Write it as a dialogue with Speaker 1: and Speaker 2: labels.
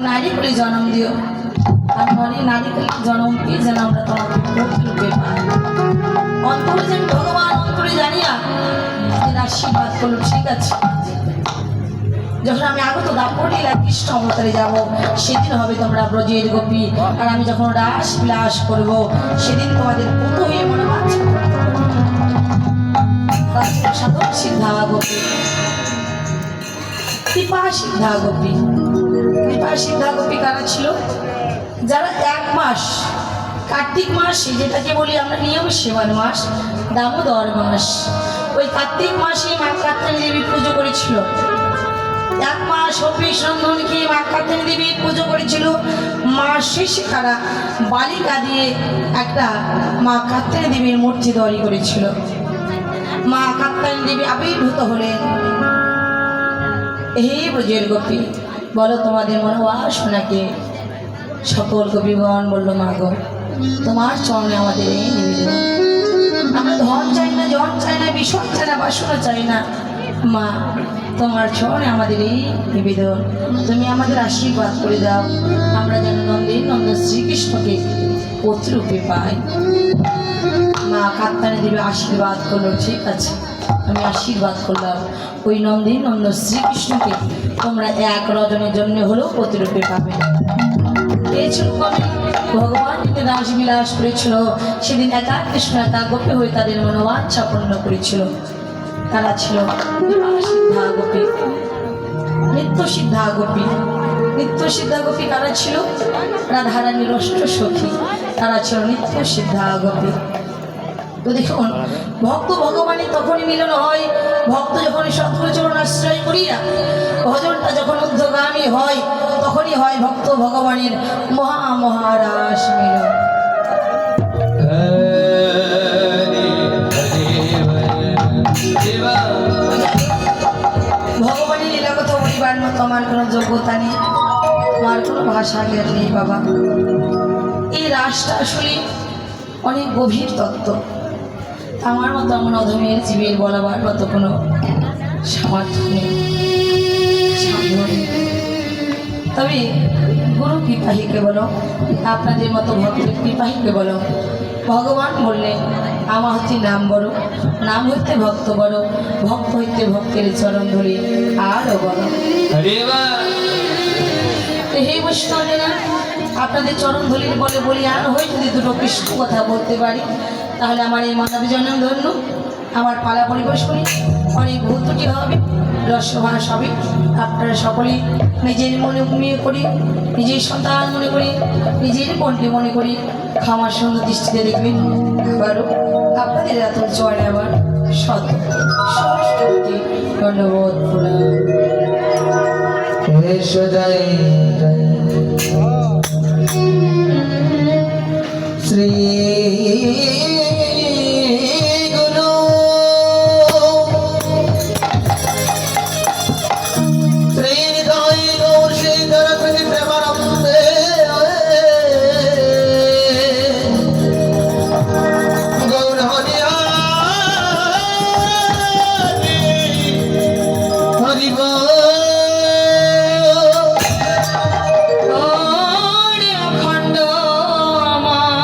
Speaker 1: নারী বলে জন্ম দিও। আর নারী নারী বলে জন্ম দিয়ে যেন আমরা তোমাকে রূপে পাই। অন্তরে যেন ভগবান অন্তরে জানিয়া আশীর্বাদ করলো। ঠিক আছে, যখন আমি আগত দাপটিলা কৃষ্ণ অবতারে যাব, সেদিন হবে তোমরা ব্রজের গোপী। আর আমি যখন রাস বিলাস করব, সেদিন তোমাদের পুত হয়ে মনে পাচ্ছে সাধক সিদ্ধা গোপী, কৃপা সিদ্ধা গোপী। কৃপা সিদ্ধা গোপী কারা ছিল? যারা 1 মাস কার্তিক মাস, যেটাকে বলি আমরা নিয়ম সেবান মাস, দামোদর মাস, ওই কার্তিক মাসে মা কাত্যায়নী দেবী পুজো করেছিল। 1 মাস অফিস রন্ধনকে মা কাত্যায়নী দেবী পুজো করেছিল। মা শেষে তারা বালিকা দিয়ে একটা মা কাত্যায়নী দেবীর মূর্তি তৈরি করেছিল। মা কাত্যায়নী দেবী আবির্ভূত হলেন। হে ব্রজের গোপী, বলো তোমাদের মনোবাসনাকে। সকল কবিগণ বলল, মা গো, তোমার চরণে আমাদের এই নিবেদন। আমরা ধন চাই না, জন চাই না, বিষয় চাই না, বাসনা চাই না। মা, তোমার চরণে আমাদের এই নিবেদন। তুমি আমাদের আশীর্বাদ করে দাও, আমরা যেন নন্দের নন্দ শ্রীকৃষ্ণকে পুত্ররূপে পাই। মা কাত্যায়নী দেবী আশীর্বাদ করলো। ঠিক আছে, আমি আশীর্বাদ করলাম, ওই নন্দের নন্দ শ্রীকৃষ্ণকে তোমরা 1 রজনের জন্য হলেও পুত্ররূপে পাবে। পেয়েছিল কবে? ভগবান রাস বিলাস করেছিল, সেদিন একা কৃষ্ণ একা গোপী হয়ে তাদের মনোবাঞ্ছা পূর্ণ করেছিল। তারা ছিল সিদ্ধা গোপী, নিত্য সিদ্ধা গোপী। নিত্য সিদ্ধা গোপী কারা ছিল? রাধারানীর অষ্ট সখী, তারা ছিল নিত্য সিদ্ধা গোপী। তো দেখুন, ভক্ত ভগবানের তখনই মিলন হয়, ভক্ত যখন সৎগুরু চরণ আশ্রয় করিয়া ভজনটা যখন ঊর্ধ্বগামী হয়, তখনই হয় ভক্ত ভগবানের মহারাস মিলন। ভগবানের লীলা কথা বলিবার মতো আমার কোনো যোগ্যতা নেই, আমার কোনো ভাষা জ্ঞান নেই বাবা। এই রাসটা আসলে অনেক গভীর তত্ত্ব, আমার মতো আমার অধমের জীবের বলাবার মতো কোনো সামর্থ্য নেই। তবে গুরু কৃপাহীকে বলো, আপনাদের মতো ভক্তের কৃপাহীকে বলো। ভগবান বললেন, আমার হচ্ছে নাম বড়, নাম হইতে ভক্ত বড়, ভক্ত হইতে ভক্তের চরণ ধরে আরও বড়। হে বৈষ্ণবেরা, আপনাদের চরণ ধরির বলে বলি আর হয়ে যদি দুটো কৃষ্ণ কথা বলতে পারি, তাহলে আমার এই মানব জন্ম ধন্য, আমার পালা পরিবেশ করি, অনেক ভুল ত্রুটি হবে, রসভাস হবে। আপনারা সকলেই নিজের মনে মেয়ে করি, নিজের সন্তান মনে করি, নিজের কণ্ঠে মনে করি, ক্ষমার সুন্দর দৃষ্টিতে দেখবেন। আবারও আপনাদের এত চড়ে আবার শত ষষ্ঠী ধন্যবাদ। শ্রী